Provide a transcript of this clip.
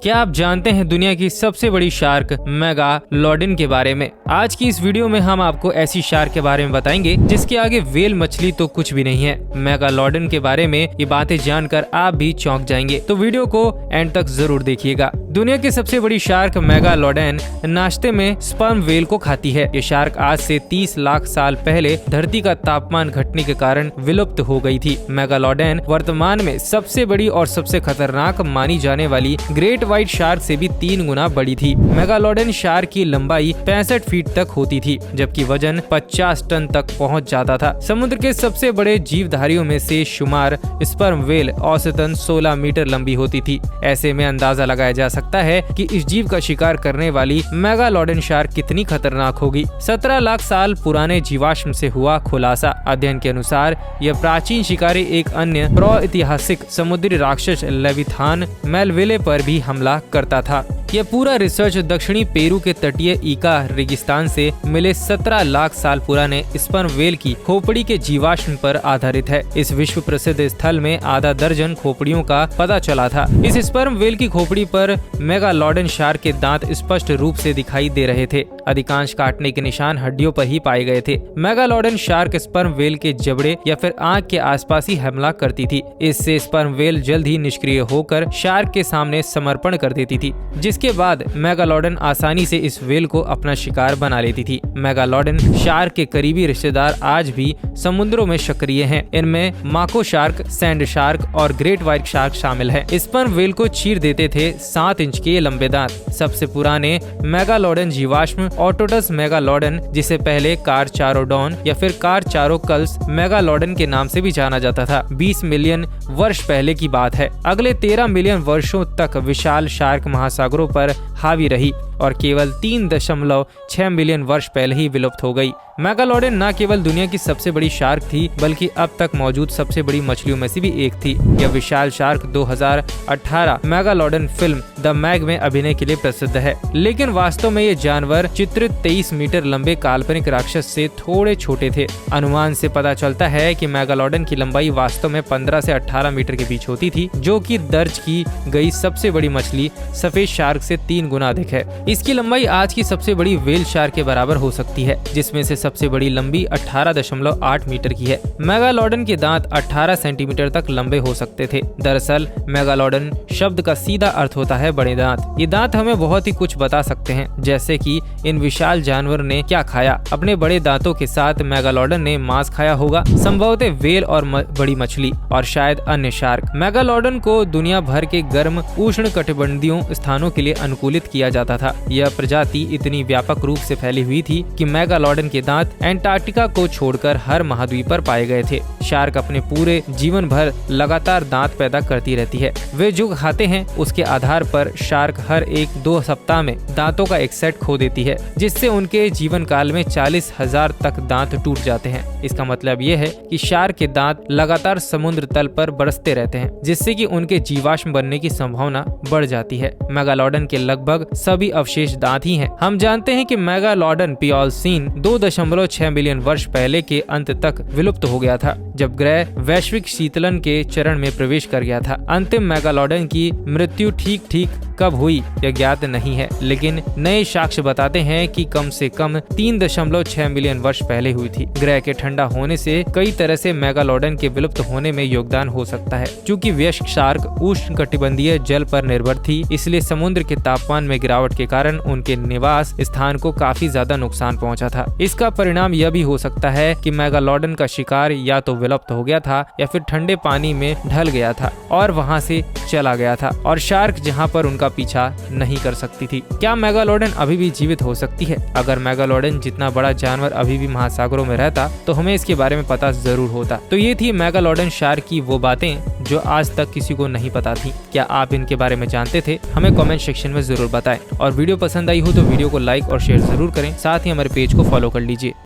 क्या आप जानते हैं दुनिया की सबसे बड़ी शार्क मेगालोडन के बारे में? आज की इस वीडियो में हम आपको ऐसी शार्क के बारे में बताएंगे जिसके आगे व्हेल मछली तो कुछ भी नहीं है। मेगालोडन के बारे में ये बातें जानकर आप भी चौंक जाएंगे, तो वीडियो को एंड तक जरूर देखिएगा। दुनिया की सबसे बड़ी शार्क मेगालोडन नाश्ते में स्पर्म व्हेल को खाती है। ये शार्क आज से 30 लाख साल पहले धरती का तापमान घटने के कारण विलुप्त हो गई थी। मेगालोडन वर्तमान में सबसे बड़ी और सबसे खतरनाक मानी जाने वाली ग्रेट व्हाइट शार्क से भी 3 गुना बड़ी थी। मेगालोडन शार्क की लंबाई 65 फीट तक होती थी, जबकि वजन 50 टन तक पहुंच जाता था। समुद्र के सबसे बड़े जीवधारियों में से शुमार स्पर्म व्हेल औसतन 16 मीटर लंबी होती थी। ऐसे में अंदाजा लगाया जा सकता है कि इस जीव का शिकार करने वाली मेगालोडन शार्क कितनी खतरनाक होगी। 17 लाख साल पुराने जीवाश्म से हुआ खुलासा। अध्ययन के अनुसार यह प्राचीन शिकारी एक अन्य प्रागैतिहासिक समुद्री राक्षस लेविथान मेलविले पर भी हमला करता था। यह पूरा रिसर्च दक्षिणी पेरू के तटीय इका रेगिस्तान से मिले 17 लाख साल पुराने स्पर्म व्हेल की खोपड़ी के जीवाश्म पर आधारित है। इस विश्व प्रसिद्ध स्थल में आधा दर्जन खोपड़ियों का पता चला था। इस स्पर्म व्हेल की खोपड़ी पर मेगालोडन शार्क के दांत स्पष्ट रूप से दिखाई दे रहे थे। अधिकांश काटने के निशान हड्डियों पर ही पाए गए थे। मेगालोडन शार्क स्पर्म व्हेल के जबड़े या फिर आंख के आसपास ही हमला करती थी। इससे स्पर्म व्हेल जल्द ही निष्क्रिय होकर शार्क के सामने समर्पण कर देती थी, जिसके बाद मेगालोडन आसानी से इस व्हेल को अपना शिकार बना लेती थी। मेगालोडन शार्क के करीबी रिश्तेदार आज भी समुद्रों में सक्रिय हैं। इनमें माको शार्क, सैंड शार्क और ग्रेट व्हाइट शार्क शामिल है। स्पर्म व्हेल को चीर देते थे 7 इंच के लंबे दांत। सबसे पुराने मेगालोडन जीवाश्म ऑटोटस मेगालोडन, जिसे पहले कारचारोडोन या फिर कारचारोकल्स मेगालोडन के नाम से भी जाना जाता था, 20 मिलियन वर्ष पहले की बात है। अगले 13 मिलियन वर्षों तक विशाल शार्क महासागरों पर हावी रही और केवल 3.6 मिलियन वर्ष पहले ही विलुप्त हो गई। मेगालोडन न केवल दुनिया की सबसे बड़ी शार्क थी, बल्कि अब तक मौजूद सबसे बड़ी मछलियों में से भी एक थी। यह विशाल shark 2018 megalodon film the meg में अभिनय के लिए प्रसिद्ध है, लेकिन वास्तव में ये जानवर चित्रित 23 मीटर लंबे काल्पनिक राक्षस से थोड़े छोटे थे। अनुमान से पता चलता है कि मेगालोडन की लंबाई वास्तव में 15 से 18 मीटर के बीच होती थी, जो कि दर्ज की गई सबसे बड़ी मछली सफेद शार्क से 3 गुना अधिक है। इसकी लंबाई आज की सबसे बड़ी व्हेल शार्क के बराबर हो सकती है, जिसमें से सबसे बड़ी लंबी 18.8 मीटर की है। मेगालोडन के दांत 18 सेंटीमीटर तक लंबे हो सकते थे। दरअसल मेगालोडन शब्द का सीधा अर्थ होता है बड़े दांत। ये दांत हमें बहुत ही कुछ बता सकते हैं, जैसे कि इन विशाल जानवर ने क्या खाया। अपने बड़े दांतों के साथ मेगालोडन ने मांस खाया होगा, संभवतः व्हेल और बड़ी मछली और शायद अन्य शार्क। मेगालोडन को दुनिया भर के गर्म उष्णकटिबंधीय स्थानों के लिए अनुकूलित किया जाता था। यह प्रजाति इतनी व्यापक रूप से फैली हुई थी कि मेगालोडन के दांत एंटार्क्टिका को छोड़कर हर महाद्वीप पर पाए गए थे। शार्क अपने पूरे जीवन भर लगातार दांत पैदा करती रहती है। वे जो खाते हैं उसके आधार पर शार्क हर 1-2 सप्ताह में दांतों का एक सेट खो देती है, जिससे उनके जीवन काल में 40,000 तक दांत टूट जाते हैं। इसका मतलब ये है कि शार्क के दांत लगातार समुद्र तल पर बरसते रहते हैं, जिससे कि उनके जीवाश्म बनने की संभावना बढ़ जाती है। मेगालोडन के लगभग सभी अवशेष दांत ही हैं। हम जानते हैं कि मेगालोडन पियोलसीन 2.6 मिलियन वर्ष पहले के अंत तक विलुप्त हो गया था, जब ग्रह वैश्विक शीतलन के चरण में प्रवेश कर गया था। अंतिम मेगालोडन की मृत्यु ठीक कब हुई यह ज्ञात नहीं है, लेकिन नए साक्ष्य बताते हैं कि कम से कम 3.6 मिलियन वर्ष पहले हुई थी। ग्रह के ठंडा होने से कई तरह से मेगालोडन के विलुप्त होने में योगदान हो सकता है। चूंकि वयस्क शार्क उष्णकटिबंधीय जल पर निर्भर थी, इसलिए समुद्र के तापमान में गिरावट के कारण उनके निवास स्थान को काफी ज्यादा नुकसान पहुंचा था। इसका परिणाम यह भी हो सकता है कि मेगालोडन का शिकार या तो विलुप्त हो गया था या फिर ठंडे पानी में ढल गया था और वहां से चला गया था, और शार्क जहां पर उनका पीछा नहीं कर सकती थी। क्या मेगालोडन अभी भी जीवित हो सकती है? अगर मेगालोडन जितना बड़ा जानवर अभी भी महासागरों में रहता तो हमें इसके बारे में पता जरूर होता। तो ये थी मेगालोडन शार्क की वो बातें जो आज तक किसी को नहीं पता थी। क्या आप इनके बारे में जानते थे? हमें कमेंट सेक्शन में जरूर बताएं। और वीडियो पसंद आई हो तो वीडियो को लाइक और शेयर जरूर करें। साथ ही हमारे पेज को फॉलो कर लीजिए।